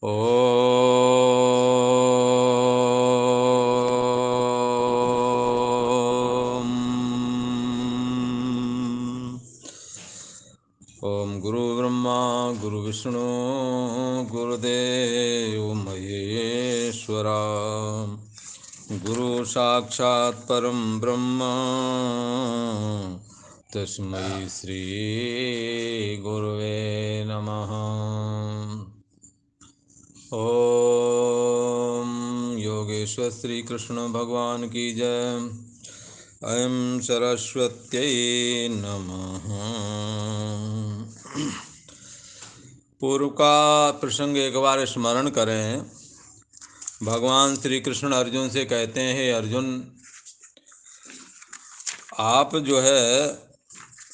ओम ओम गुरु ब्रह्मा गुरु विष्णु गुरुदेव महेश्वरा गुरु साक्षात् परम ब्रह्म तस्मै श्री गुरुवे नमः। ओम योगेश्वर श्री कृष्ण भगवान की जय। अयं सरस्वत्यै नमः। पूर्व का प्रसंग एक बार स्मरण करें। भगवान श्री कृष्ण अर्जुन से कहते हैं, हे अर्जुन, आप जो है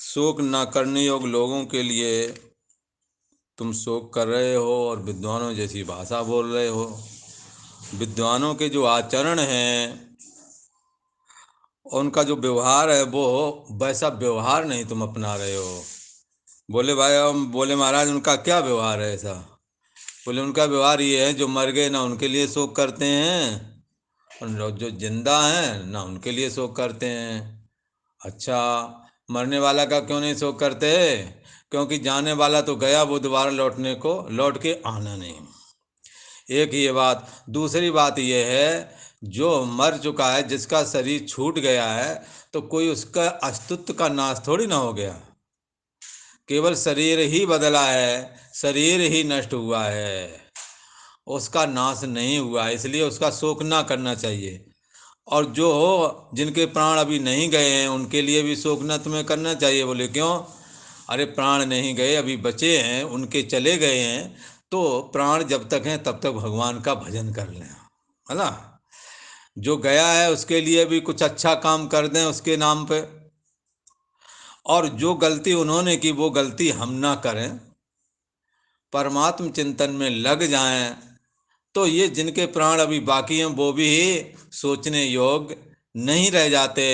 शोक न करने योग्य लोगों के लिए तुम शोक कर रहे हो और विद्वानों जैसी भाषा बोल रहे हो। विद्वानों के जो आचरण हैं, उनका जो व्यवहार है वो वैसा व्यवहार नहीं तुम अपना रहे हो। बोले भाई, हम बोले महाराज उनका क्या व्यवहार है ऐसा? बोले उनका व्यवहार ये है, जो मर गए ना उनके लिए शोक करते हैं, और जो जिंदा हैं ना उनके लिए शोक करते हैं। अच्छा, मरने वाला का क्यों नहीं शोक करते? क्योंकि जाने वाला तो गया, वो दोबारा लौट के आना नहीं। एक ये बात। दूसरी बात ये है, जो मर चुका है, जिसका शरीर छूट गया है, तो कोई उसका अस्तित्व का नाश थोड़ी ना हो गया। केवल शरीर ही बदला है, शरीर ही नष्ट हुआ है, उसका नाश नहीं हुआ। इसलिए उसका शोक ना करना चाहिए। और जो जिनके प्राण अभी नहीं गए हैं उनके लिए भी शोक न तुम्हें करना चाहिए। बोले क्यों? अरे प्राण नहीं गए, अभी बचे हैं, उनके चले गए हैं, तो प्राण जब तक हैं तब तक भगवान का भजन कर लें, है ना। जो गया है उसके लिए भी कुछ अच्छा काम कर दें उसके नाम पे। और जो गलती उन्होंने की वो गलती हम ना करें, परमात्म चिंतन में लग जाएं, तो ये जिनके प्राण अभी बाकी हैं वो भी सोचने योग्य नहीं रह जाते।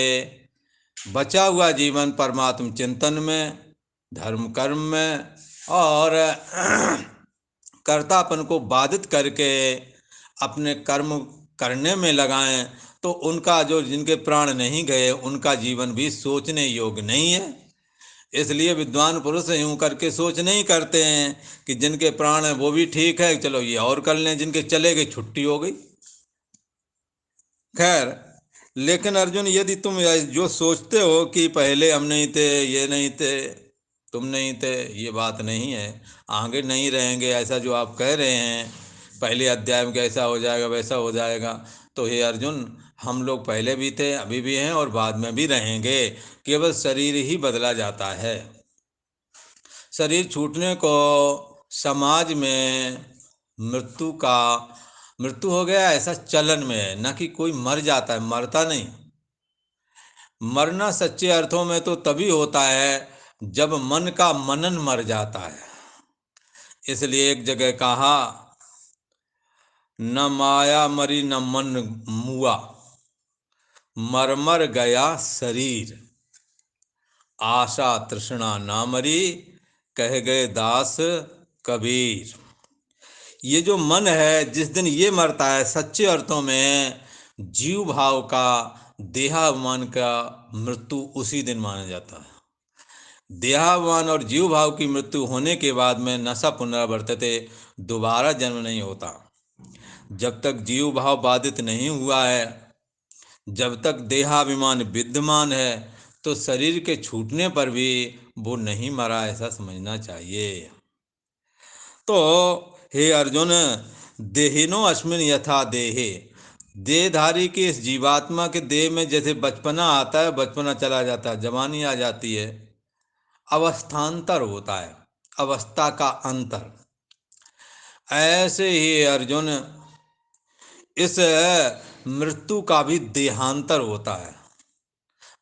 बचा हुआ जीवन परमात्म चिंतन में, धर्म कर्म में और कर्तापन को बाधित करके अपने कर्म करने में लगाएं, तो उनका जो जिनके प्राण नहीं गए उनका जीवन भी सोचने योग्य नहीं है। इसलिए विद्वान पुरुष यूं करके सोच नहीं करते हैं कि जिनके प्राण हैं वो भी ठीक है, चलो ये और कर लें, जिनके चले गए छुट्टी हो गई। खैर, लेकिन अर्जुन, यदि तुम जो सोचते हो कि पहले हम नहीं थे, ये नहीं थे, तुम नहीं थे, ये बात नहीं है। आगे नहीं रहेंगे ऐसा जो आप कह रहे हैं, पहले अध्याय में कैसा हो जाएगा वैसा हो जाएगा, तो हे अर्जुन, हम लोग पहले भी थे, अभी भी हैं और बाद में भी रहेंगे। केवल शरीर ही बदला जाता है। शरीर छूटने को समाज में मृत्यु हो गया ऐसा चलन में है, न कि कोई मर जाता है, मरता नहीं। मरना सच्चे अर्थों में तो तभी होता है जब मन का मनन मर जाता है। इसलिए एक जगह कहा, न माया मरी न मन मुआ, मर मर गया शरीर, आशा तृष्णा ना मरी, कह गए दास कबीर। ये जो मन है, जिस दिन ये मरता है, सच्चे अर्थों में जीव भाव का, देहाभिमान का मृत्यु उसी दिन माना जाता है। देहाभिमान और जीव भाव की मृत्यु होने के बाद में नशा पुनरावर्तते, दोबारा जन्म नहीं होता। जब तक जीव भाव बाधित नहीं हुआ है, जब तक देहाभिमान विद्यमान है, तो शरीर के छूटने पर भी वो नहीं मरा, ऐसा समझना चाहिए। तो हे अर्जुन, देहिनो अस्मिन यथा देहे, देहधारी के इस जीवात्मा के देह में जैसे बचपना आता है, बचपना चला जाता है, जवानी आ जाती है, अवस्थांतर होता है, अवस्था का अंतर। ऐसे ही अर्जुन, इस मृत्यु का भी देहांतर होता है,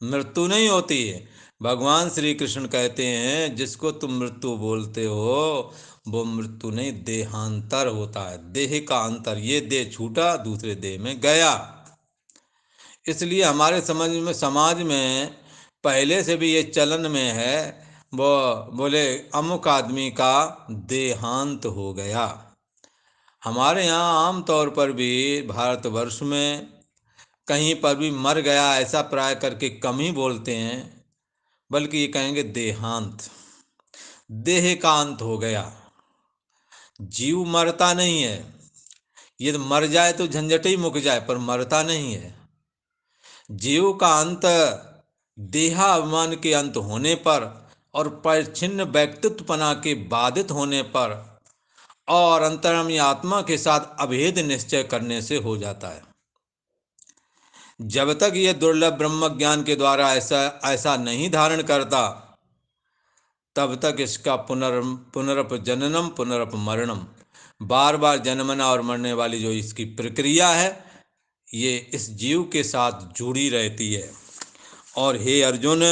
मृत्यु नहीं होती है। भगवान श्री कृष्ण कहते हैं, जिसको तुम मृत्यु बोलते हो वो मृत्यु नहीं, देहांतर होता है, देह का अंतर। ये देह छूटा, दूसरे देह में गया। इसलिए हमारे समाज में पहले से भी ये चलन में है, वो बोले अमुक आदमी का देहांत हो गया। हमारे यहाँ आम तौर पर भी भारतवर्ष में कहीं पर भी मर गया ऐसा प्राय करके कम ही बोलते हैं, बल्कि ये कहेंगे देहांत, देह का अंत हो गया। जीव मरता नहीं है, ये तो मर जाए तो झंझट ही मुक जाए, पर मरता नहीं है। जीव का अंत देहाभिमान के अंत होने पर और परिच्छिन्न व्यक्तित्वपना के बाधित होने पर और अंतर्यामी आत्मा के साथ अभेद निश्चय करने से हो जाता है। जब तक ये दुर्लभ ब्रह्म ज्ञान के द्वारा ऐसा ऐसा नहीं धारण करता, तब तक इसका पुनरप जननम पुनरप मरणम, बार बार जन्मना और मरने वाली जो इसकी प्रक्रिया है, ये इस जीव के साथ जुड़ी रहती है। और हे अर्जुन,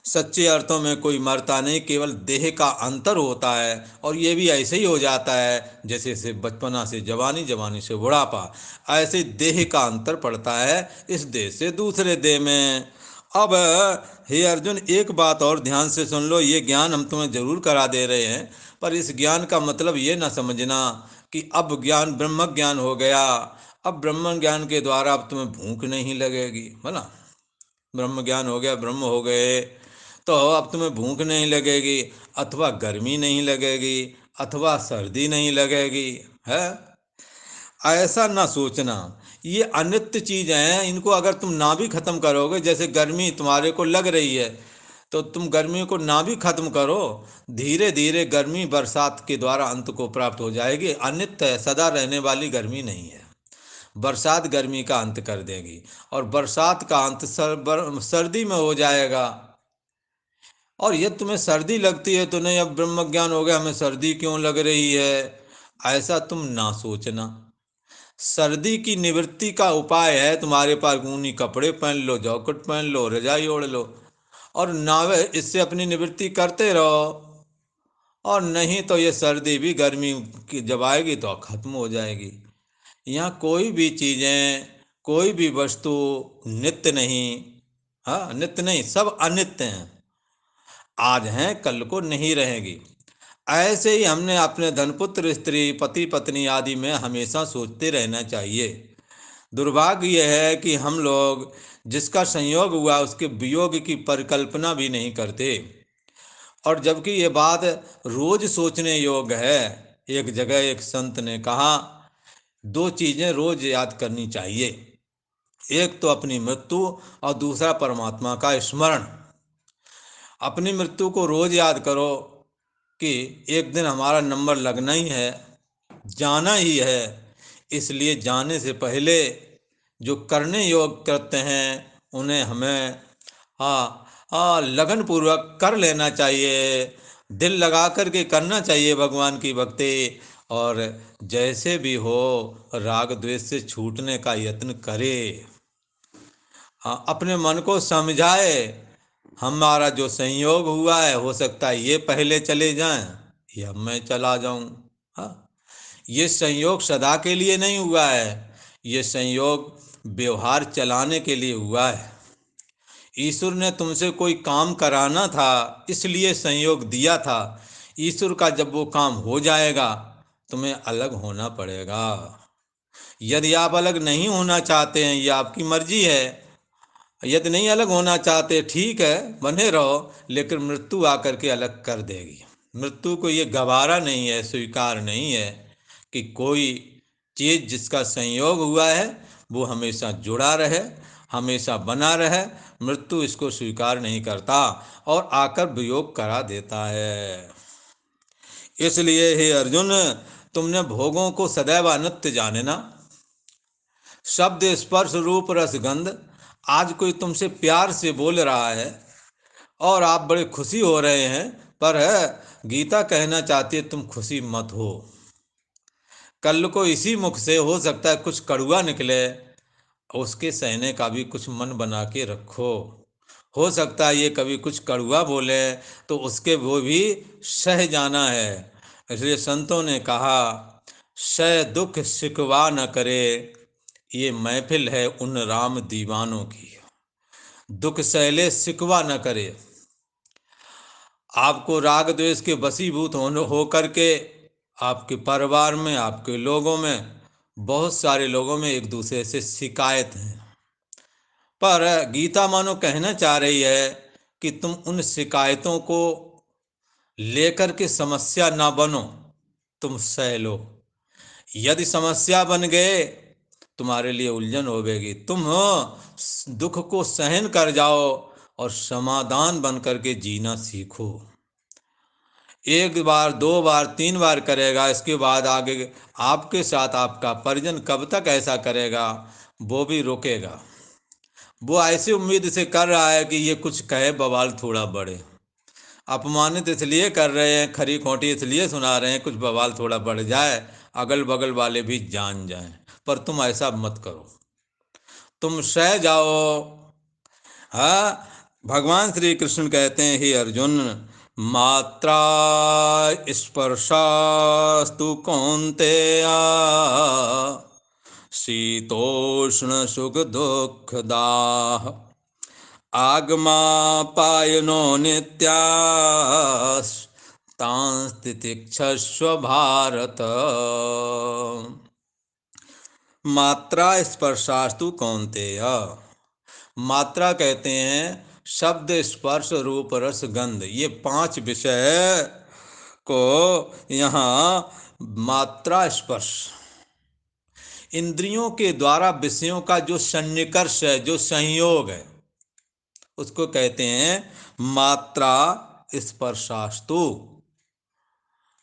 सच्चे अर्थों में कोई मरता नहीं, केवल देह का अंतर होता है। और ये भी ऐसे ही हो जाता है जैसे से बचपना से जवानी, जवानी से बुढ़ापा, ऐसे देह का अंतर पड़ता है इस देह से दूसरे देह में। अब हे अर्जुन, एक बात और ध्यान से सुन लो, ये ज्ञान हम तुम्हें जरूर करा दे रहे हैं, पर इस ज्ञान का मतलब ये ना समझना कि अब ज्ञान ब्रह्म ज्ञान हो गया, अब ब्रह्म ज्ञान के द्वारा अब तुम्हें भूख नहीं लगेगी, है ना। ब्रह्म ज्ञान हो गया, ब्रह्म हो गए, तो अब तुम्हें भूख नहीं लगेगी, अथवा गर्मी नहीं लगेगी, अथवा सर्दी नहीं लगेगी, है। ऐसा ना सोचना, ये अनित्य चीज़ हैं, इनको अगर तुम ना भी खत्म करोगे, जैसे गर्मी तुम्हारे को लग रही है, तो तुम गर्मी को ना भी खत्म करो, धीरे धीरे गर्मी बरसात के द्वारा अंत को प्राप्त हो जाएगी। अनित्य है, सदा रहने वाली गर्मी नहीं है। बरसात गर्मी का अंत कर देगी, और बरसात का अंत सर्दी में हो जाएगा। और यदि तुम्हें सर्दी लगती है तो नहीं, अब ब्रह्म ज्ञान हो गया, हमें सर्दी क्यों लग रही है, ऐसा तुम ना सोचना। सर्दी की निवृत्ति का उपाय है तुम्हारे पास ऊनी कपड़े पहन लो, जैकेट पहन लो, रजाई ओढ़ लो, और नावे इससे अपनी निवृत्ति करते रहो। और नहीं तो ये सर्दी भी गर्मी की जब आएगी तो खत्म हो जाएगी। यहाँ कोई भी चीज़ें, कोई भी वस्तु नित्य नहीं। हाँ, नित्य नहीं, सब अनित्य हैं, आज हैं कल को नहीं रहेगी। ऐसे ही हमने अपने धनपुत्र, स्त्री, पति पत्नी आदि में हमेशा सोचते रहना चाहिए। दुर्भाग्य यह है कि हम लोग जिसका संयोग हुआ उसके वियोग की परिकल्पना भी नहीं करते, और जबकि ये बात रोज सोचने योग्य है। एक जगह एक संत ने कहा, दो चीज़ें रोज याद करनी चाहिए, एक तो अपनी मृत्यु और दूसरा परमात्मा का स्मरण। अपनी मृत्यु को रोज याद करो कि एक दिन हमारा नंबर लगना ही है, जाना ही है। इसलिए जाने से पहले जो करने योग्य करते हैं उन्हें हमें लगन पूर्वक कर लेना चाहिए, दिल लगा कर के करना चाहिए भगवान की भक्ति। और जैसे भी हो राग द्वेष से छूटने का यत्न करे, अपने मन को समझाए। हमारा जो संयोग हुआ है, हो सकता है ये पहले चले जाएं या मैं चला जाऊं। हाँ, ये संयोग सदा के लिए नहीं हुआ है, ये संयोग व्यवहार चलाने के लिए हुआ है। ईश्वर ने तुमसे कोई काम कराना था, इसलिए संयोग दिया था। ईश्वर का जब वो काम हो जाएगा, तुम्हें अलग होना पड़ेगा। यदि आप अलग नहीं होना चाहते हैं, ये आपकी मर्जी है। यदि नहीं अलग होना चाहते, ठीक है, बने रहो, लेकिन मृत्यु आकर के अलग कर देगी। मृत्यु को ये गवारा नहीं है, स्वीकार नहीं है कि कोई चीज़ जिसका संयोग हुआ है वो हमेशा जुड़ा रहे, हमेशा बना रहे। मृत्यु इसको स्वीकार नहीं करता और आकर वियोग करा देता है। इसलिए हे अर्जुन, तुमने भोगों को सदैव अनित्य जानना। शब्द, स्पर्श, रूप, रस, गंध, आज कोई तुमसे प्यार से बोल रहा है और आप बड़े खुशी हो रहे हैं, पर गीता कहना चाहती है तुम खुशी मत हो। कल को इसी मुख से हो सकता है कुछ कड़वा निकले, उसके सहने का भी कुछ मन बना के रखो। हो सकता है ये कभी कुछ कड़वा बोले तो उसके वो भी सह जाना है। इसलिए संतों ने कहा, सह दुख सिकवा न करे, ये महफिल है उन राम दीवानों की। दुख सहले सिकवा न करे। आपको राग द्वेष के वशीभूत हो करके आपके परिवार में, आपके लोगों में, बहुत सारे लोगों में एक दूसरे से शिकायत है। पर गीता मानो कहना चाह रही है कि तुम उन शिकायतों को लेकर के समस्या ना बनो, तुम सह लो। यदि समस्या बन गए तुम्हारे लिए उलझन होगी। तुम दुख को सहन कर जाओ और समाधान बन करके जीना सीखो। एक बार, दो बार, तीन बार करेगा, इसके बाद आगे आपके साथ आपका परिजन कब तक ऐसा करेगा, वो भी रुकेगा। वो ऐसी उम्मीद से कर रहा है कि ये कुछ कहे, बवाल थोड़ा बढ़े। अपमानित इसलिए कर रहे हैं, खरी खोटी इसलिए सुना रहे हैं, कुछ बवाल थोड़ा बढ़ जाए, अगल बगल वाले भी जान जाएं। पर तुम ऐसा मत करो, तुम सह जाओ। हाँ, भगवान श्री कृष्ण कहते हैं, हे अर्जुन, मात्रा स्पर्शास्तु कौन्तेया शीतोष्ण सुख दुःखदाः आगमापायनो नित्यास्तांस्तितिक्षस्व भारत। मात्रा स्पर्शास्तु कौन्तेय। मात्रा कहते हैं शब्द, स्पर्श, रूप, रस, गंध, ये 5 विषय को यहाँ मात्रा स्पर्श, इंद्रियों के द्वारा विषयों का जो सन्निकर्ष है, जो संयोग है, उसको कहते हैं मात्रा स्पर्शास्तु।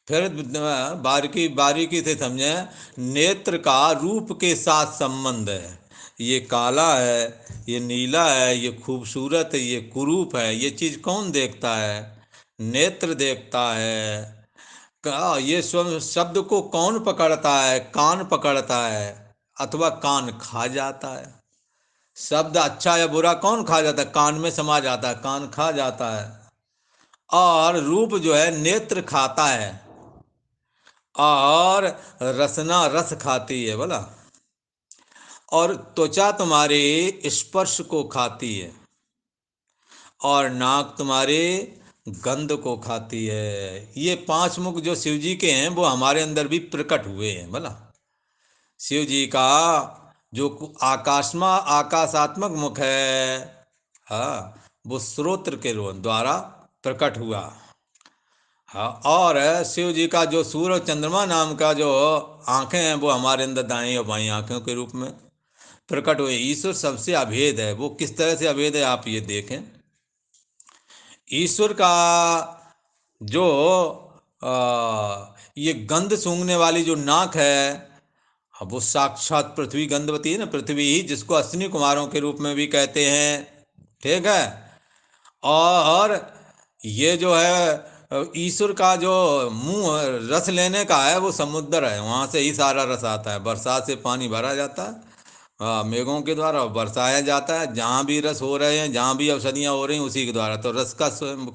फिर बारीकी बारीकी से समझें, नेत्र का रूप के साथ संबंध है। ये काला है, ये नीला है, ये खूबसूरत है, ये कुरूप है, ये चीज़ कौन देखता है? नेत्र देखता है। ये शब्द को कौन पकड़ता है? कान पकड़ता है, अथवा कान खा जाता है। शब्द अच्छा या बुरा कौन खा जाता है? कान में समा जाता है, कान खा जाता है। और रूप जो है नेत्र खाता है, और रसना रस खाती है बोला। और त्वचा तुम्हारी स्पर्श को खाती है, और नाक तुम्हारे गंध को खाती है। ये 5 मुख जो शिव जी के हैं वो हमारे अंदर भी प्रकट हुए हैं बोला। शिव जी का जो आकाशात्मक मुख है, हाँ, वो श्रोत्र के द्वारा प्रकट हुआ। हाँ, और शिव जी का जो सूर्य और चंद्रमा नाम का जो आंखें हैं, वो हमारे अंदर दाएं और बाएं आंखों के रूप में प्रकट हुए। ईश्वर सबसे अभेद है। वो किस तरह से अभेद है आप ये देखें। ईश्वर का जो ये गंध सूंघने वाली जो नाक है, अब वो साक्षात पृथ्वी गंधवती है ना, पृथ्वी ही, जिसको अश्विनी कुमारों के रूप में भी कहते हैं। ठीक है। और ये जो है ईश्वर का जो मुंह रस लेने का है, वो समुद्र है, वहाँ से ही सारा रस आता है। बरसात से पानी भरा जाता है, हाँ, मेघों के द्वारा बरसाया जाता है। जहाँ भी रस हो रहे हैं, जहाँ भी औषधियाँ हो रही हैं, उसी के द्वारा। तो रस का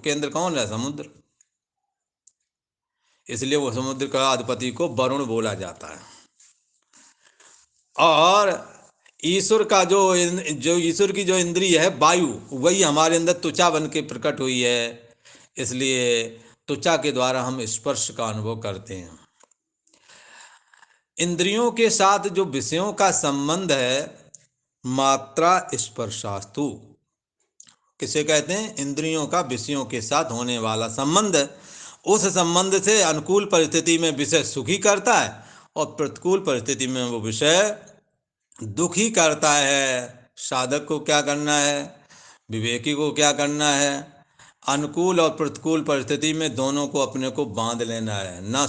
केंद्र कौन है? समुद्र। इसलिए वो समुद्र का अधिपति को वरुण बोला जाता है। और ईश्वर का जो ईश्वर की जो इंद्रिय है वायु, वही हमारे अंदर त्वचा बन के प्रकट हुई है। इसलिए त्वचा के द्वारा हम स्पर्श का अनुभव करते हैं। इंद्रियों के साथ जो विषयों का संबंध है, मात्रा स्पर्शास्तु किसे कहते हैं? इंद्रियों का विषयों के साथ होने वाला संबंध। उस संबंध से अनुकूल परिस्थिति में विषय सुखी करता है, और प्रतिकूल परिस्थिति में वो विषय दुखी करता है। साधक को क्या करना है? विवेकी को क्या करना है? अनुकूल और प्रतिकूल परिस्थिति में दोनों को अपने को बांध लेना है। ना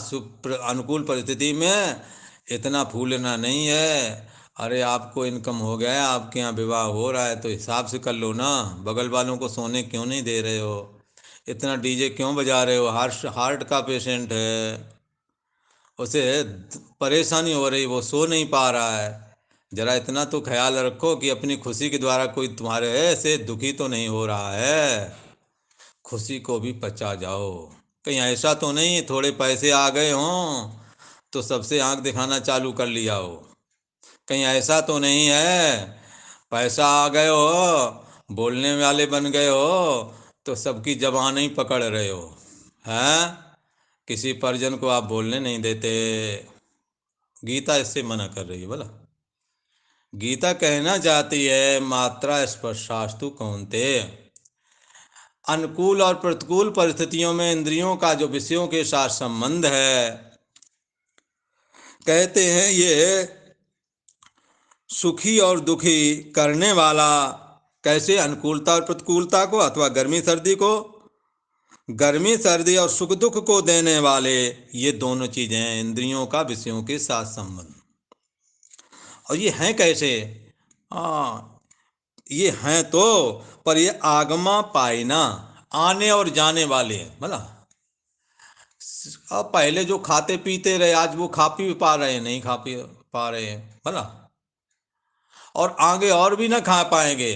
अनुकूल परिस्थिति में इतना फूलना नहीं है। अरे आपको इनकम हो गया है, आपके यहाँ विवाह हो रहा है, तो हिसाब से कर लो ना। बगल वालों को सोने क्यों नहीं दे रहे हो? इतना डीजे क्यों बजा रहे हो? हार्ट का पेशेंट है, उसे परेशानी हो रही, वो सो नहीं पा रहा है। जरा इतना तो ख्याल रखो कि अपनी खुशी के द्वारा कोई तुम्हारे से दुखी तो नहीं हो रहा है। खुशी को भी पचा जाओ। कहीं ऐसा तो नहीं थोड़े पैसे आ गए हों तो सबसे आंख दिखाना चालू कर लिया हो? कहीं ऐसा तो नहीं है पैसा आ गए हो, बोलने वाले बन गए हो, तो सबकी जबान ही पकड़ रहे हो? हैं? किसी परिजन को आप बोलने नहीं देते। गीता इससे मना कर रही है बोला। गीता कहना चाहती है मात्रा स्पर्शास्तु कौन्तेय, अनुकूल और प्रतिकूल परिस्थितियों में इंद्रियों का जो विषयों के साथ संबंध है, कहते हैं ये सुखी और दुखी करने वाला। कैसे? अनुकूलता और प्रतिकूलता को, अथवा गर्मी सर्दी को, गर्मी सर्दी और सुख दुख को देने वाले, ये दोनों चीजें हैं इंद्रियों का विषयों के साथ संबंध। और ये हैं कैसे? ये हैं तो, पर ये आगमा पाइना, आने और जाने वाले हैं भला। अब पहले जो खाते पीते रहे, आज वो खा पी पा रहे हैं? नहीं खा पी पा रहे हैं भला, और आगे और भी ना खा पाएंगे।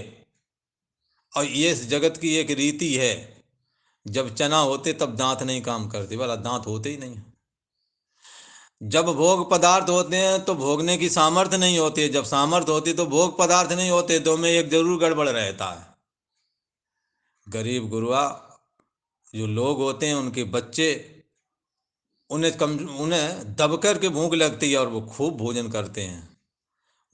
और ये इस जगत की एक रीति है, जब चना होते तब दांत नहीं काम करते भला, दांत होते ही नहीं। जब भोग पदार्थ होते हैं तो भोगने की सामर्थ्य नहीं होती है, जब सामर्थ्य होती तो भोग पदार्थ नहीं होते। दो में एक जरूर गड़बड़ रहता है। गरीब गुरुआ जो लोग होते हैं, उनके बच्चे, उन्हें दब कर के भूख लगती है और वो खूब भोजन करते हैं।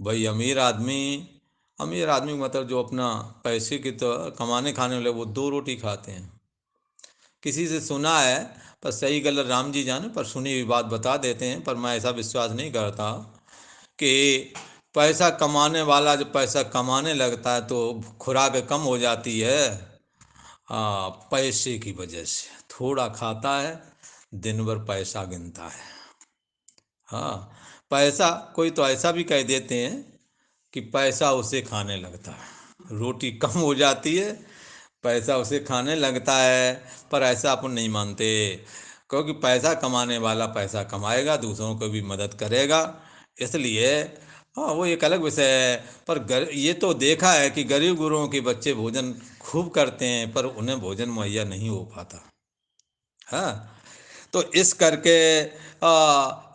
भाई अमीर आदमी मतलब जो अपना पैसे की तो कमाने खाने वाले, वो 2 रोटी खाते हैं। किसी से सुना है, पर सही गलत राम जी जाने, पर सुनी हुई बात बता देते हैं। पर मैं ऐसा विश्वास नहीं करता कि पैसा कमाने वाला जब पैसा कमाने लगता है तो खुराक कम हो जाती है। पैसे की वजह से थोड़ा खाता है, दिन भर पैसा गिनता है। हाँ, पैसा, कोई तो ऐसा भी कह देते हैं कि पैसा उसे खाने लगता है। रोटी कम हो जाती है, पैसा उसे खाने लगता है। पर ऐसा अपन नहीं मानते, क्योंकि पैसा कमाने वाला पैसा कमाएगा, दूसरों को भी मदद करेगा। इसलिए हाँ, वो एक अलग विषय है। पर ये तो देखा है कि गरीब गुरुओं के बच्चे भोजन खूब करते हैं, पर उन्हें भोजन मुहैया नहीं हो पाता। हाँ, तो इस करके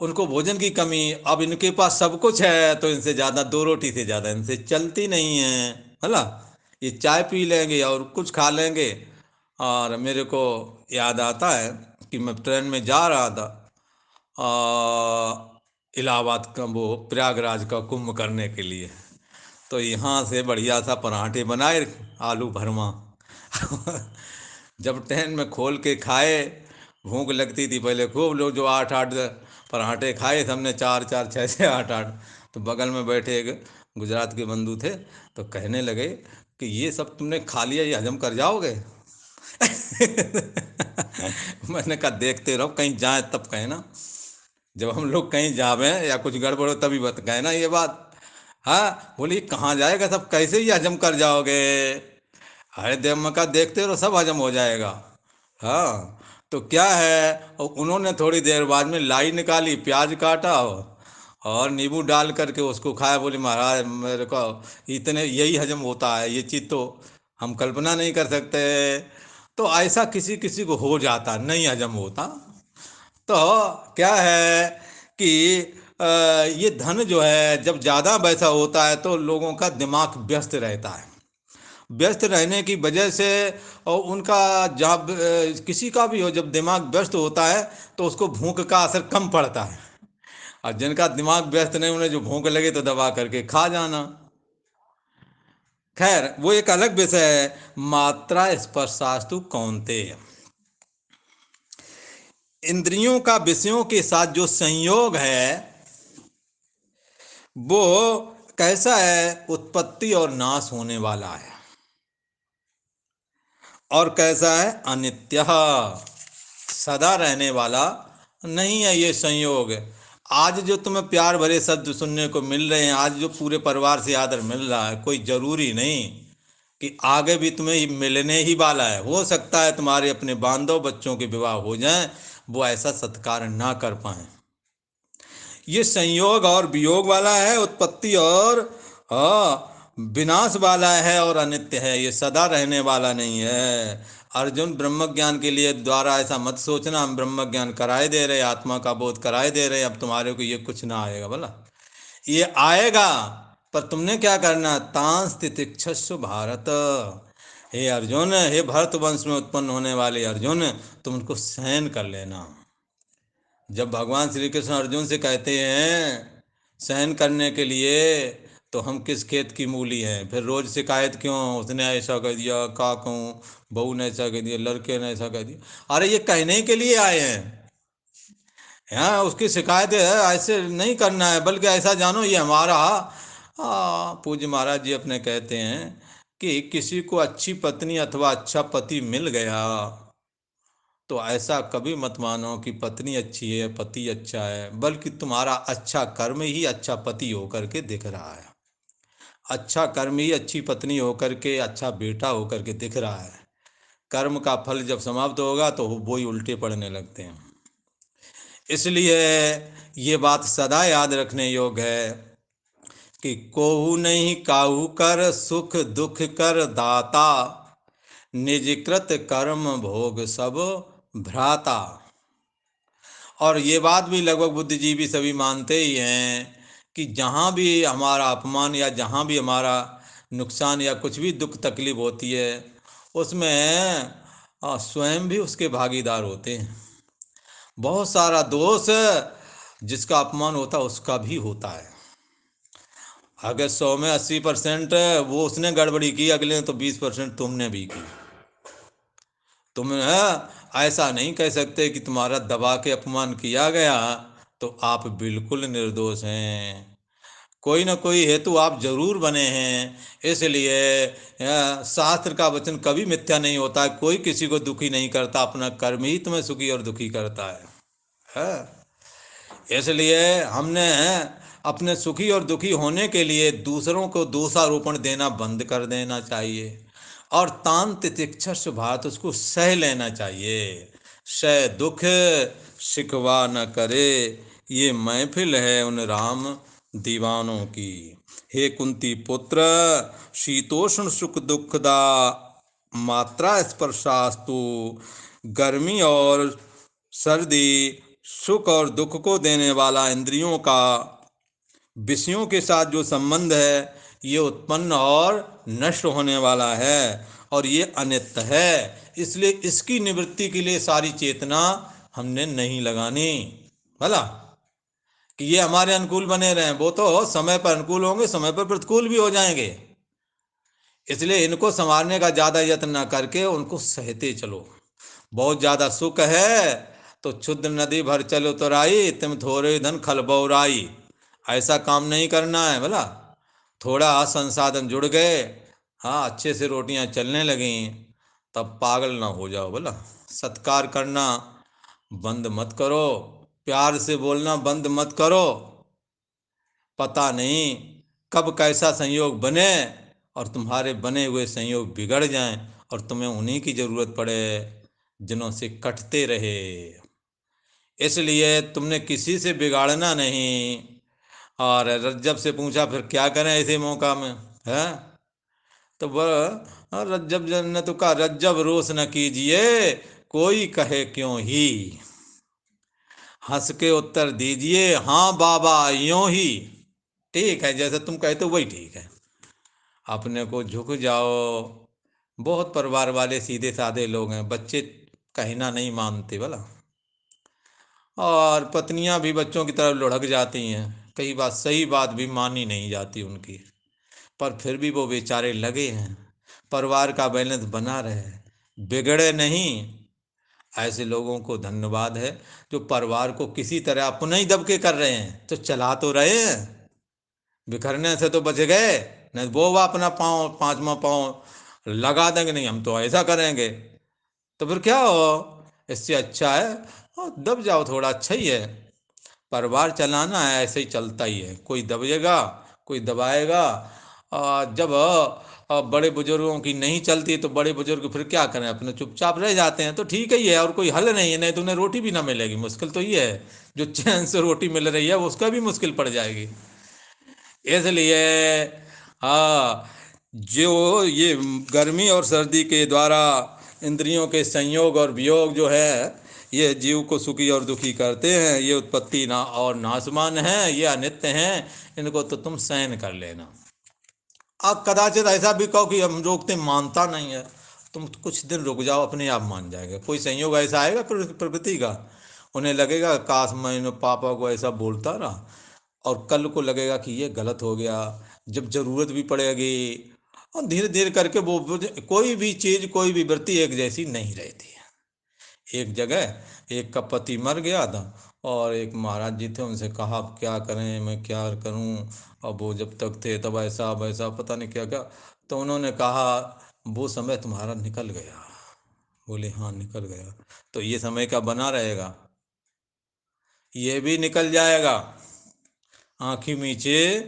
उनको भोजन की कमी। अब इनके पास सब कुछ है तो इनसे ज़्यादा, 2 रोटी से ज़्यादा इनसे चलती नहीं है, है ना। ये चाय पी लेंगे और कुछ खा लेंगे। और मेरे को याद आता है कि मैं ट्रेन में जा रहा था इलाहाबाद का, वो प्रयागराज का कुंभ करने के लिए। तो यहाँ से बढ़िया सा पराठे बनाए, आलू भरमा। जब ट्रेन में खोल के खाए, भूख लगती थी पहले खूब। लोग जो 8-8 पराठे खाए, सबने 4-4, 6-6, 8-8। तो बगल में बैठे एक गुजरात के बंधु थे, तो कहने लगे कि ये सब तुमने खा लिया, ये हजम कर जाओगे? मैंने कहा देखते रहो, कहीं जाए तब कहे ना। जब हम लोग कहीं जावे या कुछ गड़बड़ हो तभी बत कहे ना ये बात। हाँ, बोली कहाँ जाएगा, सब कैसे ही हजम कर जाओगे? अरे देव मका देखते रहो, सब हजम हो जाएगा। हाँ, तो क्या है, और उन्होंने थोड़ी देर बाद में लाई निकाली, प्याज काटा और नींबू डाल करके उसको खाया। बोली महाराज मेरे को इतने यही हजम होता है, ये चीज़ तो हम कल्पना नहीं कर सकते। तो ऐसा किसी किसी को हो जाता, नहीं हजम होता। तो क्या है कि ये धन जो है जब ज़्यादा पैसा होता है तो लोगों का दिमाग व्यस्त रहता है। व्यस्त रहने की वजह से, और उनका जब किसी का भी हो, जब दिमाग व्यस्त होता है तो उसको भूख का असर कम पड़ता है। और जिनका दिमाग व्यस्त नहीं, उन्हें जो भूख लगे तो दबा करके खा जाना। खैर, वो एक अलग विषय है। मात्रा स्पर्शास्तु कौन्तेय, इंद्रियों का विषयों के साथ जो संयोग है वो कैसा है? उत्पत्ति और नाश होने वाला है। और कैसा है? अनित्य, सदा रहने वाला नहीं है ये संयोग। आज जो तुम्हें प्यार भरे शब्द सुनने को मिल रहे हैं, आज जो पूरे परिवार से आदर मिल रहा है, कोई जरूरी नहीं कि आगे भी तुम्हें मिलने ही वाला है। हो सकता है तुम्हारे अपने बांधव बच्चों के विवाह हो जाएं, वो ऐसा सत्कार ना कर पाए। ये संयोग और वियोग वाला है, उत्पत्ति और विनाश वाला है, और अनित्य है, ये सदा रहने वाला नहीं है। अर्जुन, ब्रह्म ज्ञान के लिए द्वारा ऐसा मत सोचना, हम ब्रह्म ज्ञान कराए दे रहे, आत्मा का बोध कराए दे रहे, अब तुम्हारे को ये कुछ ना आएगा बोला। ये आएगा, पर तुमने क्या करना? तांस तितिक्षस्व भारत। हे अर्जुन, हे भरत वंश में उत्पन्न होने वाले अर्जुन, तुम उनको सहन कर लेना। जब भगवान श्री कृष्ण अर्जुन से कहते हैं सहन करने के लिए, तो हम किस खेत की मूली हैं, फिर रोज शिकायत क्यों, उसने ऐसा कह दिया, का कहूँ, बहू ने ऐसा कह दिया, लड़के ने ऐसा कह दिया। अरे ये कहने के लिए आए हैं, हाँ उसकी शिकायत है, ऐसे नहीं करना है, बल्कि ऐसा जानो ये हमारा पूज्य महाराज जी अपने कहते हैं कि किसी को अच्छी पत्नी अथवा अच्छा पति मिल गया तो ऐसा कभी मत मानो कि पत्नी अच्छी है, पति अच्छा है, बल्कि तुम्हारा अच्छा कर्म ही अच्छा पति होकर के दिख रहा है, अच्छा कर्म ही अच्छी पत्नी होकर के, अच्छा बेटा होकर के दिख रहा है। कर्म का फल जब समाप्त होगा तो वो ही उल्टे पड़ने लगते हैं। इसलिए ये बात सदा याद रखने योग्य है कि कोहू नहीं काहू कर, सुख दुख कर दाता, निजकृत कर्म भोग सब भ्राता। और ये बात भी लगभग बुद्धिजीवी सभी मानते ही हैं कि जहाँ भी हमारा अपमान या जहाँ भी हमारा नुकसान या कुछ भी दुख तकलीफ होती है, उसमें स्वयं भी उसके भागीदार होते हैं। बहुत सारा दोष जिसका अपमान होता है उसका भी होता है। अगर 100 में 80% वो उसने गड़बड़ी की, अगले ने तो 20% तुमने भी की। तुम ऐसा नहीं कह सकते कि तुम्हारा दबा के अपमान किया गया तो आप बिल्कुल निर्दोष हैं। कोई ना कोई हेतु आप जरूर बने हैं। इसलिए शास्त्र का वचन कभी मिथ्या नहीं होता है। कोई किसी को दुखी नहीं करता, अपना कर्म ही तुम्हें सुखी और दुखी करता है? इसलिए हमने अपने सुखी और दुखी होने के लिए दूसरों को दोषारोपण देना बंद कर देना चाहिए और तान तितिक्षा भात उसको सह लेना चाहिए। सह दुख शिकवा न करे, ये महफिल है उन राम दीवानों की। हे कुंती पुत्र, शीतोष्ण सुख दुखदा मात्रा स्पर्शास्तु, गर्मी और सर्दी सुख और दुख को देने वाला इंद्रियों का विषयों के साथ जो संबंध है ये उत्पन्न और नष्ट होने वाला है और ये अनित्य है। इसलिए इसकी निवृत्ति के लिए सारी चेतना हमने नहीं लगानी। भला कि ये हमारे अनुकूल बने रहें, वो तो समय पर अनुकूल होंगे, समय पर प्रतिकूल भी हो जाएंगे। इसलिए इनको संवारने का ज़्यादा यत्न न करके उनको सहते चलो। बहुत ज़्यादा सुख है तो क्षुद्र नदी भर चलो तोराई, तुम थोड़े धन खल बौराई। ऐसा काम नहीं करना है। भला थोड़ा संसाधन जुड़ गए, हाँ अच्छे से रोटियां चलने लगी, तब पागल ना हो जाओ। भला सत्कार करना बंद मत करो, प्यार से बोलना बंद मत करो। पता नहीं कब कैसा संयोग बने और तुम्हारे बने हुए संयोग बिगड़ जाएं और तुम्हें उन्हीं की ज़रूरत पड़े जिन्हों से कटते रहे। इसलिए तुमने किसी से बिगाड़ना नहीं। और रज्जब से पूछा फिर क्या करें ऐसे मौका में, है? तो वह रज्जब ने तो कहा, रज्जब रोष न कीजिए, कोई कहे क्यों ही, हंस के उत्तर दीजिए, हाँ बाबा यूं ही ठीक है, जैसे तुम कहते हो वही ठीक है। अपने को झुक जाओ। बहुत परिवार वाले सीधे साधे लोग हैं, बच्चे कहना नहीं मानते। भला और पत्नियां भी बच्चों की तरफ लुढ़क जाती हैं, कई बात सही बात भी मानी नहीं जाती उनकी, पर फिर भी वो बेचारे लगे हैं परिवार का बैलेंस बना रहे, बिगड़े नहीं। ऐसे लोगों को धन्यवाद है जो परिवार को किसी तरह अपना ही दबके कर रहे हैं, तो चला तो रहे हैं, बिखरने से तो बच गए। नहीं वो अपना पाँव पांचवा पाँव लगा देंगे, नहीं हम तो ऐसा करेंगे, तो फिर क्या हो? इससे अच्छा है और दब जाओ थोड़ा, अच्छा ही है। परिवार चलाना है, ऐसे ही चलता ही है, कोई दबेगा कोई दबाएगा। जब बड़े बुजुर्गों की नहीं चलती तो बड़े बुजुर्ग फिर क्या करें, अपने चुपचाप रह जाते हैं, तो ठीक ही है और कोई हल नहीं है। नहीं तो उन्हें रोटी भी ना मिलेगी, मुश्किल तो ये है, जो चैन से रोटी मिल रही है उसका भी मुश्किल पड़ जाएगी। इसलिए हाँ, जो ये गर्मी और सर्दी के द्वारा इंद्रियों के संयोग और वियोग जो है ये जीव को सुखी और दुखी करते हैं, ये उत्पत्ति ना और नाशमान है, ये अनित्य हैं, इनको तो तुम सहन कर लेना। अब कदाचित ऐसा भी कहो कि हम रोकते मानता नहीं है, तुम कुछ दिन रुक जाओ, अपने आप मान जाएगा। कोई संयोग ऐसा आएगा प्रकृति का, उन्हें लगेगा काश मैं इन पापा को ऐसा बोलता रहा, और कल को लगेगा कि ये गलत हो गया, जब जरूरत भी पड़ेगी। और धीरे धीरे करके वो कोई भी चीज़, कोई भी वृत्ति एक जैसी नहीं रहती है। एक जगह एक का पति मर गया था, और एक महाराज जी थे, उनसे कहा अब क्या करें, मैं क्या करूं। अब वो जब तक थे तब ऐसा वैसा पता नहीं क्या क्या। तो उन्होंने कहा वो समय तुम्हारा निकल गया। बोले हाँ निकल गया। तो ये समय का बना रहेगा, ये भी निकल जाएगा। आँखी मीचे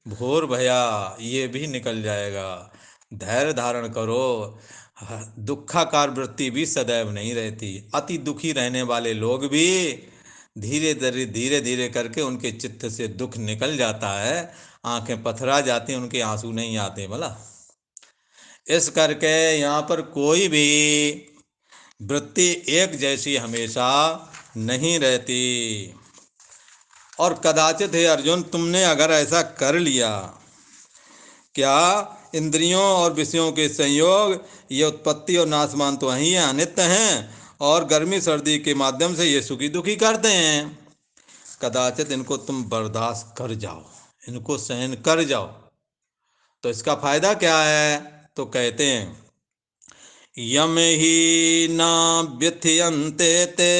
भोर भया, ये भी निकल जाएगा। धैर्य धारण करो। दुखाकार वृत्ति भी सदैव नहीं रहती। अति दुखी रहने वाले लोग भी धीरे धीरे करके उनके चित्त से दुख निकल जाता है, आंखें पथरा जाती हैं, उनके आंसू नहीं आते भला। इस करके यहाँ पर कोई भी वृत्ति एक जैसी हमेशा नहीं रहती। और कदाचित हे अर्जुन, तुमने अगर ऐसा कर लिया, क्या इंद्रियों और विषयों के संयोग, ये उत्पत्ति और नाशमान तो वही है, अनित्य हैं, और गर्मी सर्दी के माध्यम से ये सुखी दुखी करते हैं। कदाचित इनको तुम बर्दाश्त कर जाओ, इनको सहन कर जाओ, तो इसका फायदा क्या है? तो कहते हैं यम ही ना व्यथयन्ते ते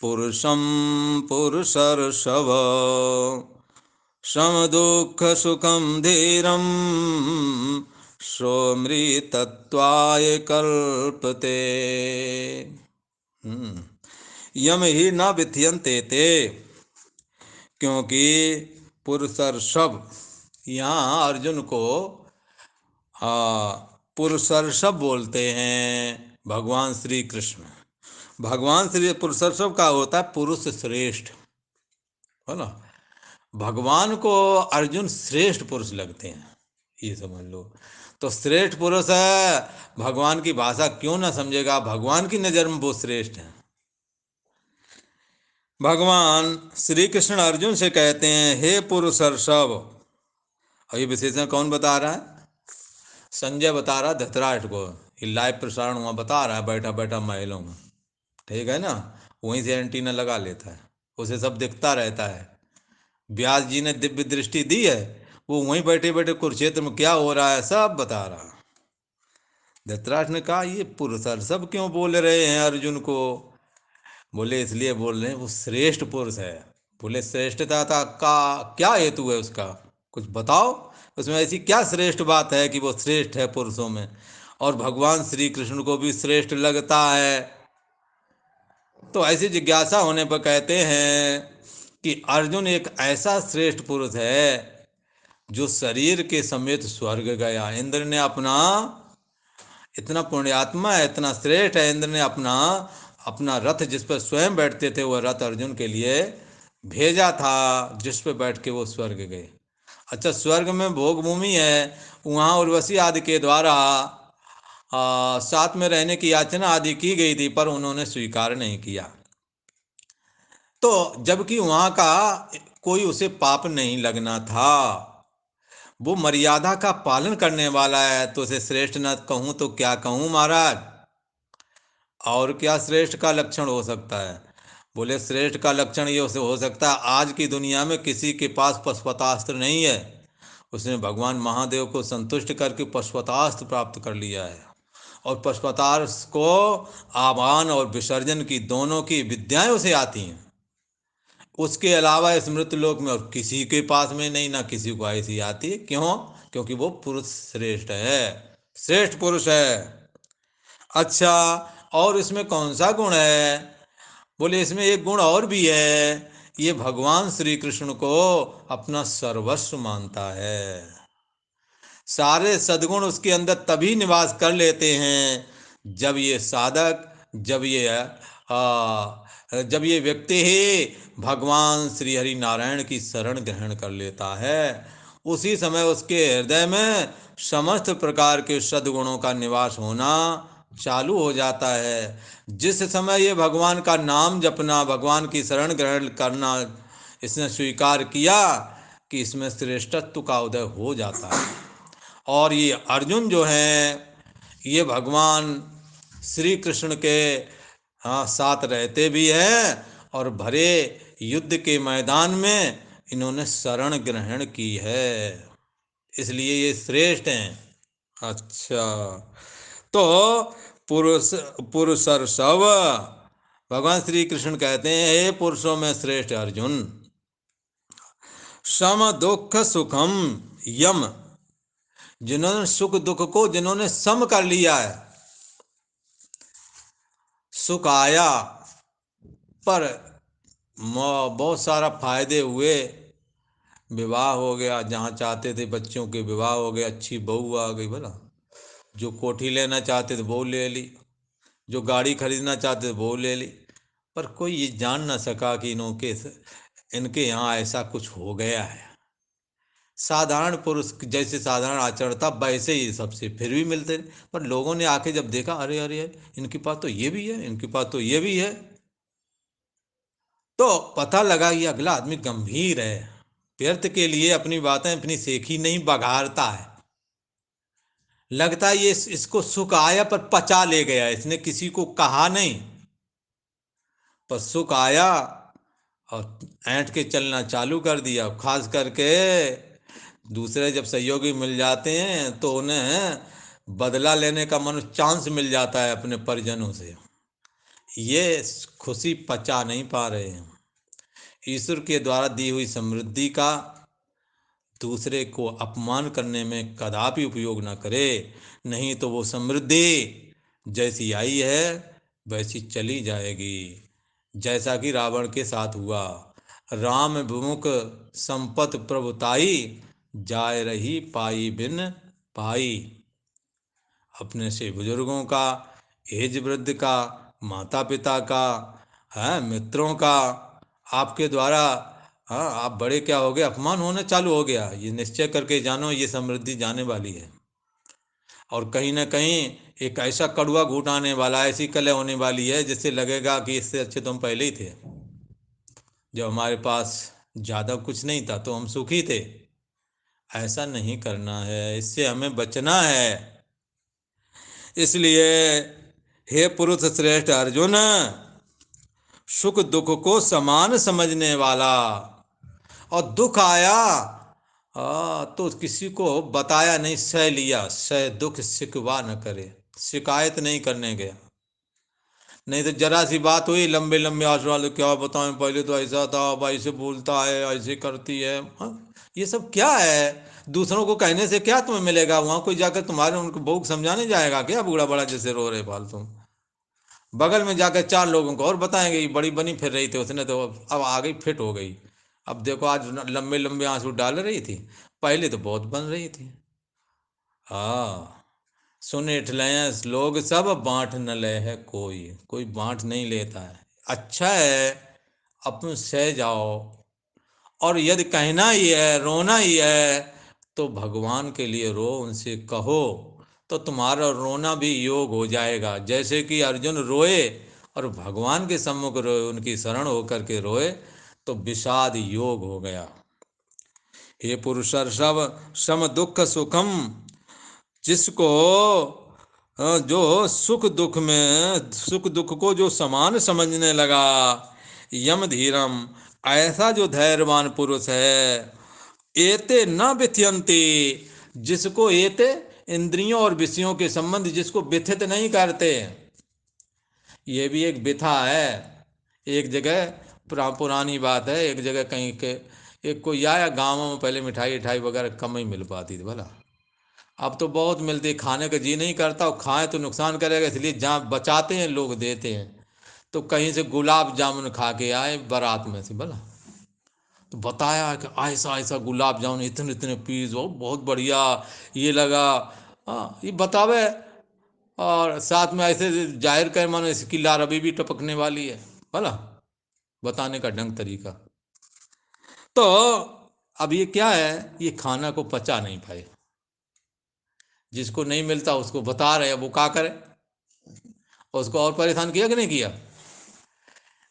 पुरुषम पुरुषर्षभ सम दुख सुखम धीरम सोमृतत्वाय कल्पते। यम ही न विथयन्ते ते, क्योंकि पुरुषर्षभ, यहाँ अर्जुन को पुरुषर्षभ बोलते हैं भगवान श्री कृष्ण। भगवान श्री पुरुषर्षभ का होता है पुरुष श्रेष्ठ, है ना। भगवान को अर्जुन श्रेष्ठ पुरुष लगते हैं, ये समझ लो। तो श्रेष्ठ पुरुष है, भगवान की भाषा क्यों ना समझेगा, भगवान की नज़र में वो श्रेष्ठ है। भगवान श्री कृष्ण अर्जुन से कहते हैं हे पुरुषर्षभ। और ये विशेषण कौन बता रहा है? संजय बता रहा है धृतराष्ट्र को। ये लाइव प्रसारण वहाँ बता रहा है बैठा बैठा महलों में, ठीक है ना। वहीं से एंटीना लगा लेता है, उसे सब दिखता रहता है। व्यास जी ने दिव्य दृष्टि दी है, वो वहीं बैठे बैठे कुरुक्षेत्र में क्या हो रहा है सब बता रहा। धृतराष्ट्र ने कहा ये पुरुषर्षभ क्यों बोल रहे हैं अर्जुन को? बोले इसलिए बोल रहे हैं वो श्रेष्ठ पुरुष है। बोले श्रेष्ठता का क्या हेतु है उसका, कुछ बताओ, उसमें ऐसी क्या श्रेष्ठ बात है कि वो श्रेष्ठ है पुरुषों में, और भगवान श्री कृष्ण को भी श्रेष्ठ लगता है। तो ऐसी जिज्ञासा होने पर कहते हैं कि अर्जुन एक ऐसा श्रेष्ठ पुरुष है जो शरीर के समेत स्वर्ग गया। इंद्र ने अपना, इतना पुण्यात्मा है, इतना श्रेष्ठ है, इंद्र ने अपना अपना रथ जिस पर स्वयं बैठते थे, वह रथ अर्जुन के लिए भेजा था, जिस पर बैठ के वो स्वर्ग गए। अच्छा, स्वर्ग में भोग भूमि है, वहाँ उर्वशी आदि के द्वारा साथ में रहने की याचना आदि की गई थी, पर उन्होंने स्वीकार नहीं किया। तो जबकि वहाँ का कोई उसे पाप नहीं लगना था, वो मर्यादा का पालन करने वाला है, तो उसे श्रेष्ठ न कहूँ तो क्या कहूँ महाराज। और क्या श्रेष्ठ का लक्षण हो सकता है? बोले श्रेष्ठ का लक्षण ये हो सकता है, आज की दुनिया में किसी के पास पशुपतास्त्र नहीं है, उसने भगवान महादेव को संतुष्ट करके पशुपतास्त्र प्राप्त कर लिया है, और पशुपतास्त्र को आवाहन और विसर्जन की दोनों की विद्याएं उसे आती हैं। उसके अलावा इस मृत्यलोक में और किसी के पास में नहीं, ना किसी को ऐसी आती है। क्यों? क्योंकि वो पुरुष श्रेष्ठ है, श्रेष्ठ पुरुष है। अच्छा, और इसमें कौन सा गुण है? बोले इसमें एक गुण और भी है, ये भगवान श्री कृष्ण को अपना सर्वस्व मानता है। सारे सद्गुण उसके अंदर तभी निवास कर लेते हैं जब ये साधक, जब ये व्यक्ति ही भगवान श्री हरि नारायण की शरण ग्रहण कर लेता है। उसी समय उसके हृदय में समस्त प्रकार के सद्गुणों का निवास होना चालू हो जाता है। जिस समय ये भगवान का नाम जपना, भगवान की शरण ग्रहण करना इसने स्वीकार किया, कि इसमें श्रेष्ठत्व का उदय हो जाता है। और ये अर्जुन जो हैं, ये भगवान श्री कृष्ण के हाँ, साथ रहते भी हैं और भरे युद्ध के मैदान में इन्होंने शरण ग्रहण की है, इसलिए ये श्रेष्ठ हैं। अच्छा, तो पुरुष पुरुषर्षव, भगवान श्री कृष्ण कहते हैं, हे पुरुषों में श्रेष्ठ अर्जुन, सम दुख सुखम यम, जिन्होंने सुख दुख को जिन्होंने सम कर लिया है, सुख आया पर बहुत सारा फायदे हुए, विवाह हो गया, जहाँ चाहते थे बच्चों के विवाह हो गया, अच्छी बहू आ गई, बोला जो कोठी लेना चाहते थे वो ले ली, जो गाड़ी खरीदना चाहते थे वो ले ली, पर कोई ये जान ना सका कि इनके यहाँ ऐसा कुछ हो गया है। साधारण पुरुष जैसे साधारण आचरण था वैसे ही सबसे फिर भी मिलते रहे, पर लोगों ने आके जब देखा, अरे अरे अरे, इनके पास तो ये भी है, इनके पास तो ये भी है, तो पता लगा कि अगला आदमी गंभीर है, व्यर्थ के लिए अपनी बातें अपनी सेखी नहीं बघारता है। लगता है ये इसको सुख आया पर पचा ले गया, इसने किसी को कहा नहीं, पर सुख आया और ऐंठ के चलना चालू कर दिया। खास करके दूसरे जब सहयोगी मिल जाते हैं तो उन्हें बदला लेने का मन चांस मिल जाता है अपने परिजनों से, ये खुशी पचा नहीं पा रहे हैं। ईश्वर के द्वारा दी हुई समृद्धि का दूसरे को अपमान करने में कदापि उपयोग न करे, नहीं तो वो समृद्धि जैसी आई है वैसी चली जाएगी, जैसा कि रावण के साथ हुआ। राम विमुख संपत प्रभुताई, जाय रही पाई बिन पाई। अपने से बुजुर्गों का, एज वृद्ध का, माता पिता का, है मित्रों का, आपके द्वारा, हाँ आप बड़े क्या हो गए, अपमान होने चालू हो गया, ये निश्चय करके जानो ये समृद्धि जाने वाली है, और कहीं ना कहीं एक ऐसा कड़वा घूट आने वाला, ऐसी कलह होने वाली है जिससे लगेगा कि इससे अच्छे तो हम पहले ही थे, जब हमारे पास ज़्यादा कुछ नहीं था तो हम सुखी थे। ऐसा नहीं करना है, इससे हमें बचना है। इसलिए हे पुरुष श्रेष्ठ अर्जुन, सुख दुख को समान समझने वाला, और दुख आया तो किसी को बताया नहीं, सह लिया, सह दुख सिकवा न करे, शिकायत नहीं करने गया। नहीं तो जरा सी बात हुई, लंबे लंबे आंसू, क्या बताएं, पहले तो ऐसा था, अब ऐसे बोलता है, ऐसे करती है, हाँ? ये सब क्या है? दूसरों को कहने से क्या तुम्हें मिलेगा? वहां कोई जाकर तुम्हारे उनको बहू समझाने जाएगा क्या, बूढ़ा बड़ा जैसे रो रहे फालतू? बगल में जाकर चार लोगों को और बताएंगे, ये बड़ी बनी फिर रही थी, उसने तो अब आ गई, फिट हो गई, अब देखो आज लंबे लंबे आंसू डाल रही थी, पहले तो बहुत बन रही थी। हाँ, सुन इठलयंस लोग सब, बांट न ले है कोई, कोई बांट नहीं लेता है। अच्छा है, अपन सह जाओ, और यदि कहना ही है, रोना ही है, तो भगवान के लिए रो, उनसे कहो, तो तुम्हारा रोना भी योग हो जाएगा। जैसे कि अर्जुन रोए और भगवान के सम्मुख रोए, उनकी शरण होकर के रोए, तो विषाद योग हो गया। हे पुरुषर्षभ, सम दुख सुखम, जिसको जो सुख दुख में, सुख दुख को जो समान समझने लगा, यम धीरम, ऐसा जो धैर्यवान पुरुष है, एते न व्यथयंती, जिसको एते इंद्रियों और विषयों के संबंध जिसको व्यथित नहीं करते, ये भी एक व्यथा है। एक जगह पुरानी बात है, एक जगह कहीं के एक कोई आया, गाँव में पहले मिठाई उठाई वगैरह कम ही मिल पाती थी भला, अब तो बहुत मिलती है, खाने का जी नहीं करता, और खाएं तो नुकसान करेगा, इसलिए जहाँ बचाते हैं लोग देते हैं। तो कहीं से गुलाब जामुन खा के आए बारात में से भला, तो बताया कि ऐसा ऐसा गुलाब जामुन, इतने इतने पीस, वो बहुत बढ़िया, ये लगा, हाँ ये बतावे, और साथ में ऐसे जाहिर कर मानो इसकी लार अभी भी टपकने वाली है भला, बताने का ढंग तरीका। तो अब ये क्या है, ये खाना को पचा नहीं पाए, जिसको नहीं मिलता उसको बता रहे, अब वो क्या करे, उसको और परेशान किया कि नहीं किया?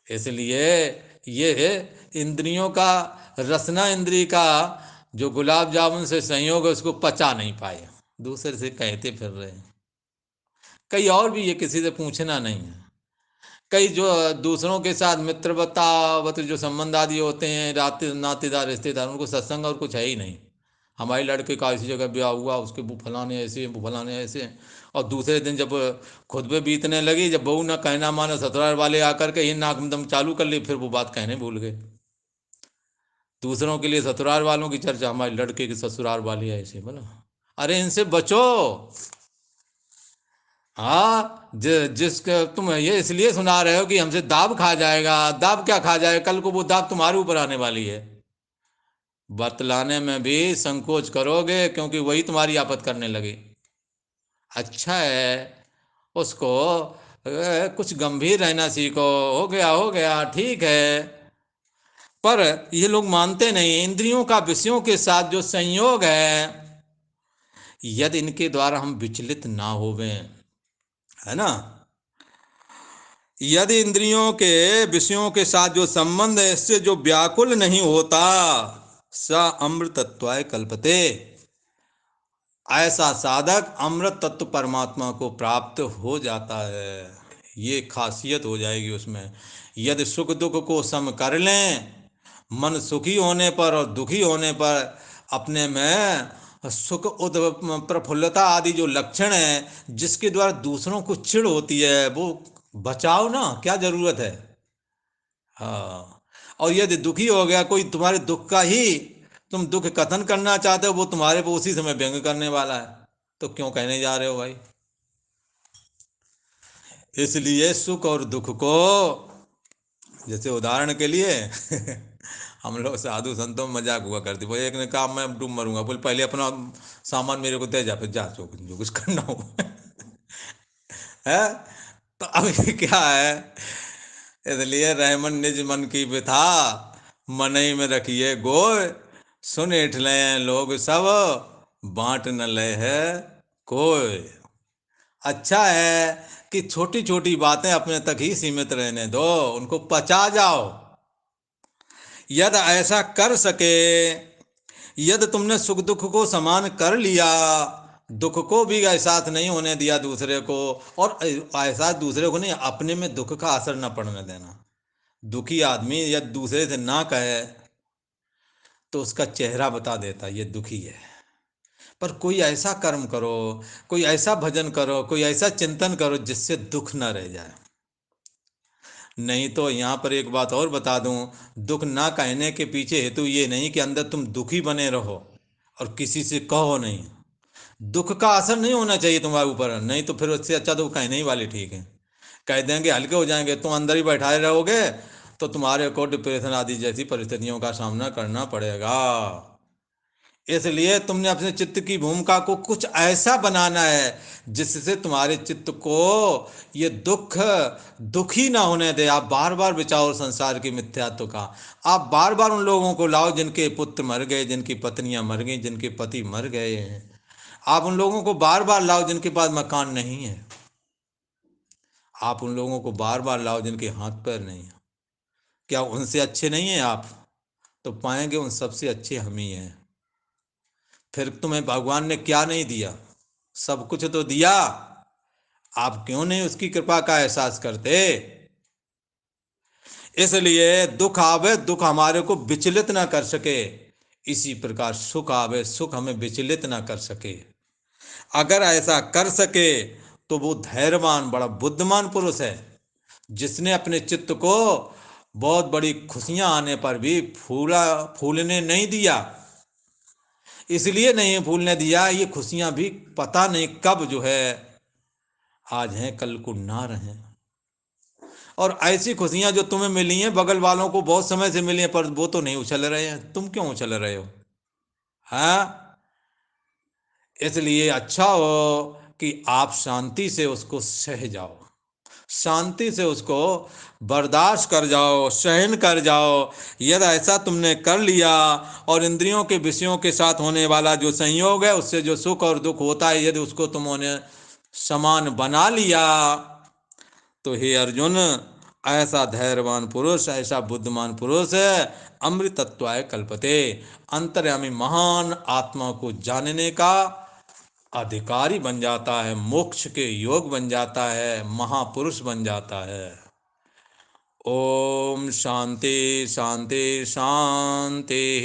इसलिए ये इंद्रियों का, रसना इंद्री का जो गुलाब जामुन से संयोग है, उसको पचा नहीं पाए, दूसरे से कहते फिर रहे हैं। कई और भी, ये किसी से पूछना नहीं है, कई जो दूसरों के साथ मित्रवतावत जो संबंध आदि होते हैं, नातेदार रिश्तेदार, उनको सत्संग और कुछ है ही नहीं। हमारे लड़के का इसी जगह ब्याह हुआ, उसके वो फलाने ऐसे हैं, वो फलाने ऐसे हैं। और दूसरे दिन जब खुद पे बीतने लगी, जब बहू ना कहना माना, ससुराल वाले आकर के ही नाक में दम चालू कर ली, फिर वो बात कहने भूल गए। दूसरों के लिए ससुराल वालों की चर्चा, हमारे लड़के के ससुराल वाले ऐसे, बोला अरे इनसे बचो। हाँ, जिसका तुम ये इसलिए सुना रहे हो कि हमसे दाब खा जाएगा। दाब क्या खा जाएगा? कल को वो दाब तुम्हारे ऊपर आने वाली है। बतलाने में भी संकोच करोगे, क्योंकि वही तुम्हारी आफत करने लगे। अच्छा है, उसको कुछ गंभीर रहना सीखो। हो गया ठीक है। पर ये लोग मानते नहीं। इंद्रियों का विषयों के साथ जो संयोग है, यदि इनके द्वारा हम विचलित ना होवें, है ना, यदि इंद्रियों के विषयों के साथ जो संबंध है, इससे जो व्याकुल नहीं होता, स अमृतत्वाय कल्पते, ऐसा साधक अमृत तत्व परमात्मा को प्राप्त हो जाता है। ये खासियत हो जाएगी उसमें। यदि सुख दुख को सम कर लें, मन सुखी होने पर और दुखी होने पर अपने में सुख प्रफुल्लता आदि जो लक्षण है, जिसके द्वारा दूसरों को चिढ़ होती है, वो बचाओ ना, क्या जरूरत है। हाँ। और यदि दुखी हो गया कोई, तुम्हारे दुख का ही तुम दुख कथन करना चाहते हो, वो तुम्हारे पे उसी समय व्यंग करने वाला है, तो क्यों कहने जा रहे हो भाई। इसलिए सुख और दुख को, जैसे उदाहरण के लिए हम लोग साधु संतों में मजाक हुआ करते, वो एक ने कहा मैं डूब मरूंगा, बोले पहले अपना सामान मेरे को दे जा, फिर जा जो कुछ करना हो। है। तो अब ये क्या है, इसलिए रहमन निज मन की बिथा, मनई में रखिए गोय, सुन इठ ले लोग सब, बांट न ले है कोई। अच्छा है कि छोटी छोटी बातें अपने तक ही सीमित रहने दो, उनको पचा जाओ। यदि ऐसा कर सके, यदि तुमने सुख दुख को समान कर लिया, दुख को भी एहसास नहीं होने दिया दूसरे को, और एहसास दूसरे को नहीं, अपने में दुख का असर न पड़ने देना। दुखी आदमी यदि दूसरे से ना कहे, तो उसका चेहरा बता देता ये दुखी है। पर कोई ऐसा कर्म करो, कोई ऐसा भजन करो, कोई ऐसा चिंतन करो जिससे दुख ना रह जाए। नहीं तो यहाँ पर एक बात और बता दूं, दुख ना कहने के पीछे हेतु ये नहीं कि अंदर तुम दुखी बने रहो और किसी से कहो नहीं। दुख का असर नहीं होना चाहिए तुम्हारे ऊपर, नहीं तो फिर उससे अच्छा तो कहने ही वाले ठीक है। कह देंगे हल्के हो जाएंगे, तुम अंदर ही बैठाए रहोगे, तो तुम्हारे को डिप्रेशन आदि जैसी परिस्थितियों का सामना करना पड़ेगा। इसलिए तुमने अपने चित्त की भूमिका को कुछ ऐसा बनाना है जिससे तुम्हारे चित्त को ये दुखी ना होने दे। आप बार बार विचारो संसार की मिथ्यात्व का। आप बार बार उन लोगों को लाओ जिनके पुत्र मर गए, जिनकी पत्नियां मर गई, जिनके पति मर गए हैं। आप उन लोगों को बार बार लाओ जिनके पास मकान नहीं है। आप उन लोगों को बार बार लाओ जिनके हाथ पैर नहीं है। क्या उनसे अच्छे नहीं हैं आप? तो पाएंगे उन सबसे अच्छे हम ही हैं। फिर तुम्हें भगवान ने क्या नहीं दिया? सब कुछ तो दिया। आप क्यों नहीं उसकी कृपा का एहसास करते? इसलिए दुख आवे, दुख हमारे को विचलित ना कर सके। इसी प्रकार सुख आवे, सुख हमें विचलित ना कर सके। अगर ऐसा कर सके तो वो धैर्यवान, बड़ा बुद्धिमान पुरुष है, जिसने अपने चित्त को बहुत बड़ी खुशियां आने पर भी फूलने नहीं दिया। इसलिए नहीं फूलने दिया, ये खुशियां भी पता नहीं कब जो है आज हैं कल को ना रहें। और ऐसी खुशियां जो तुम्हें मिली हैं, बगल वालों को बहुत समय से मिली हैं, पर वो तो नहीं उछल रहे हैं, तुम क्यों उछल रहे हो? हाँ। इसलिए अच्छा हो कि आप शांति से उसको सह जाओ, शांति से उसको बर्दाश्त कर जाओ, सहन कर जाओ। यदि ऐसा तुमने कर लिया, और इंद्रियों के विषयों के साथ होने वाला जो संयोग है, उससे जो सुख और दुख होता है, यदि उसको तुमने समान बना लिया, तो हे अर्जुन, ऐसा धैर्यवान पुरुष, ऐसा बुद्धिमान पुरुष अमृतत्वाय कल्पते, अंतर्यामी महान आत्मा को जानने का अधिकारी बन जाता है, मोक्ष के योग बन जाता है, महापुरुष बन जाता है। ओम शांति शांति शांति।